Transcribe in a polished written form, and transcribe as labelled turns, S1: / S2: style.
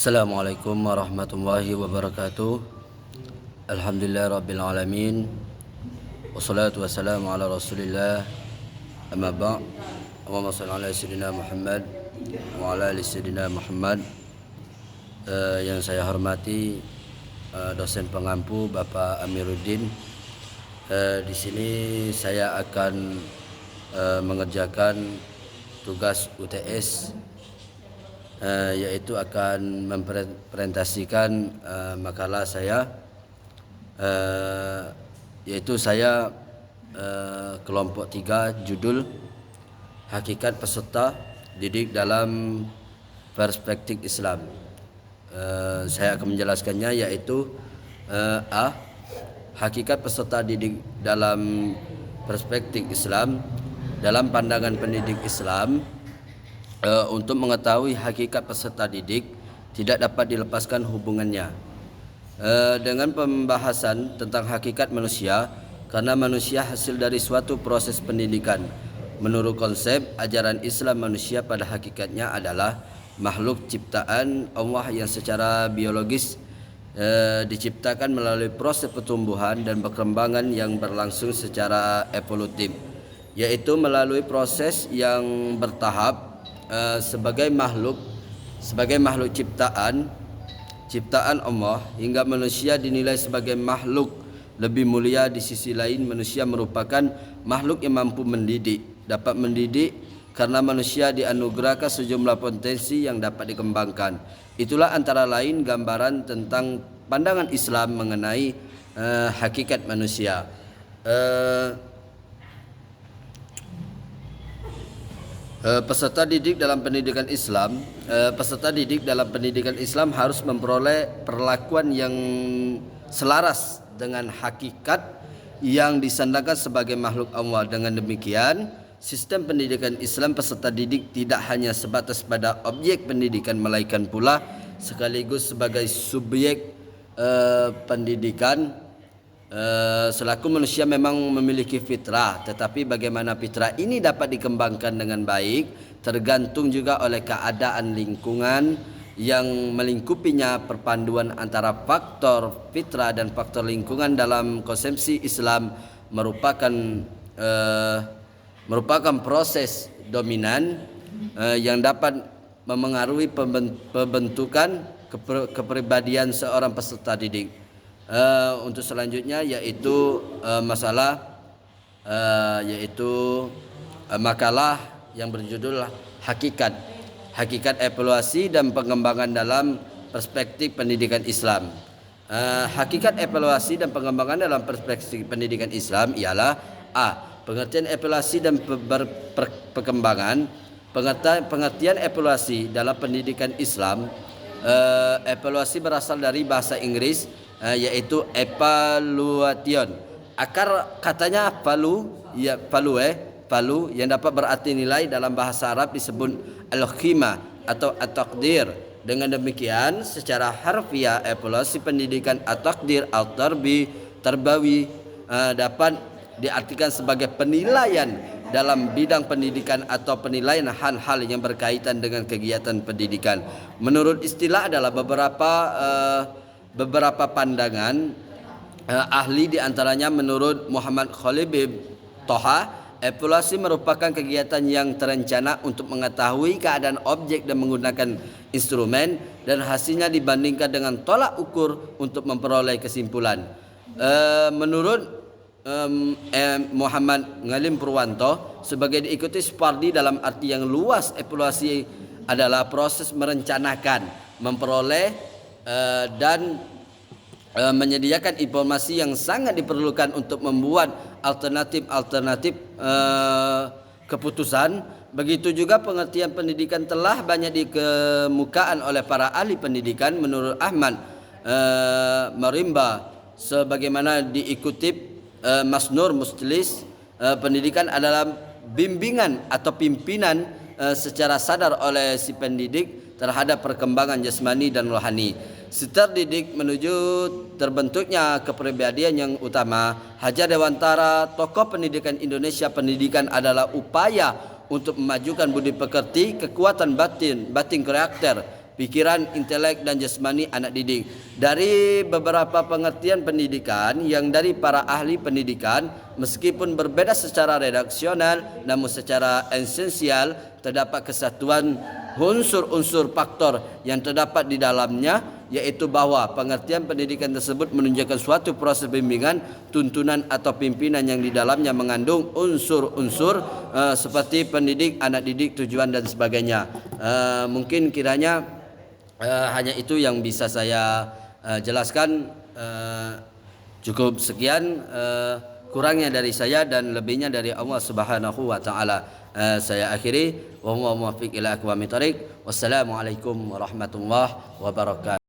S1: Assalamualaikum warahmatullahi wabarakatuh. Alhamdulillah rabbil alamin. Wassalatu wassalamu ala Rasulillah. Amma ba'. Allahumma shalli ala sayyidina Muhammad wa ala ali sayyidina Muhammad. Yang saya hormati dosen pengampu Bapak Amiruddin. Di sini saya akan mengerjakan tugas UTS, yaitu akan mempresentasikan makalah saya, yaitu saya kelompok 3, judul Hakikat Peserta Didik dalam Perspektif Islam. Saya akan menjelaskannya, yaitu A. Hakikat peserta didik dalam perspektif Islam. Dalam pandangan pendidik Islam, untuk mengetahui hakikat peserta didik tidak dapat dilepaskan hubungannya dengan pembahasan tentang hakikat manusia, karena manusia hasil dari suatu proses pendidikan. Menurut konsep ajaran Islam, manusia pada hakikatnya adalah makhluk ciptaan Allah yang secara biologis diciptakan melalui proses pertumbuhan dan perkembangan yang berlangsung secara evolutif, yaitu melalui proses yang bertahap. Sebagai makhluk ciptaan Allah, hingga manusia dinilai sebagai makhluk lebih mulia. Di sisi lain, manusia merupakan makhluk yang mampu dapat mendidik karena manusia dianugerahkan sejumlah potensi yang dapat dikembangkan. Itulah antara lain gambaran tentang pandangan Islam mengenai hakikat manusia. Peserta didik dalam pendidikan Islam, harus memperoleh perlakuan yang selaras dengan hakikat yang disandangkan sebagai makhluk Allah. Dengan demikian, sistem pendidikan Islam peserta didik tidak hanya sebatas pada objek pendidikan, melainkan pula sekaligus sebagai subjek pendidikan. Selaku manusia memang memiliki fitrah, tetapi bagaimana fitrah ini dapat dikembangkan dengan baik tergantung juga oleh keadaan lingkungan yang melingkupinya. Perpaduan antara faktor fitrah dan faktor lingkungan dalam konsepsi Islam merupakan proses dominan yang dapat memengaruhi pembentukan kepribadian seorang peserta didik. Untuk selanjutnya yaitu makalah yang berjudul Hakikat Evaluasi dan Pengembangan dalam Perspektif Pendidikan Islam. Hakikat evaluasi dan pengembangan dalam perspektif pendidikan Islam ialah A. Pengertian evaluasi dan perkembangan. Pengertian evaluasi dalam pendidikan Islam. Evaluasi berasal dari bahasa Inggris, yaitu evaluation. Akar katanya value yang dapat berarti nilai. Dalam bahasa Arab disebut al-qimah atau at-taqdir. Dengan demikian, secara harfiah evaluasi pendidikan at-taqdir tarbawi dapat diartikan sebagai penilaian dalam bidang pendidikan atau penilaian hal-hal yang berkaitan dengan kegiatan pendidikan. Menurut istilah adalah beberapa pandangan ahli, diantaranya menurut Muhammad Khalid bin Toha, evaluasi merupakan kegiatan yang terencana untuk mengetahui keadaan objek dan menggunakan instrumen dan hasilnya dibandingkan dengan tolak ukur untuk memperoleh kesimpulan. Menurut Muhammad Ngalim Purwanto, sebagai diikuti Spardi dalam arti yang luas, evaluasi adalah proses merencanakan, memperoleh dan menyediakan informasi yang sangat diperlukan untuk membuat alternatif keputusan. Begitu juga pengertian pendidikan telah banyak dikemukakan oleh para ahli pendidikan. Menurut Ahmad Marimba, sebagaimana diikutip Masnur Mustilis, pendidikan adalah bimbingan atau pimpinan secara sadar oleh si pendidik terhadap perkembangan jasmani dan rohani. Si terdidik menuju terbentuknya kepribadian yang utama. Hajar Dewantara, tokoh pendidikan Indonesia. Pendidikan adalah upaya untuk memajukan budi pekerti, kekuatan batin karakter, pikiran, intelek dan jasmani anak didik. Dari beberapa pengertian pendidikan yang dari para ahli pendidikan, meskipun berbeda secara redaksional namun secara esensial terdapat kesatuan unsur-unsur faktor yang terdapat di dalamnya, yaitu bahwa pengertian pendidikan tersebut menunjukkan suatu proses bimbingan, tuntunan atau pimpinan yang di dalamnya mengandung unsur-unsur seperti pendidik, anak didik, tujuan dan sebagainya. Mungkin kiranya hanya itu yang bisa saya jelaskan. Cukup sekian, kurangnya dari saya dan lebihnya dari Allah Subhanahu wa taala. Saya akhiri, wa huwa muwaffiq ila aqwamit thariq. Wassalamualaikum warahmatullahi wabarakatuh.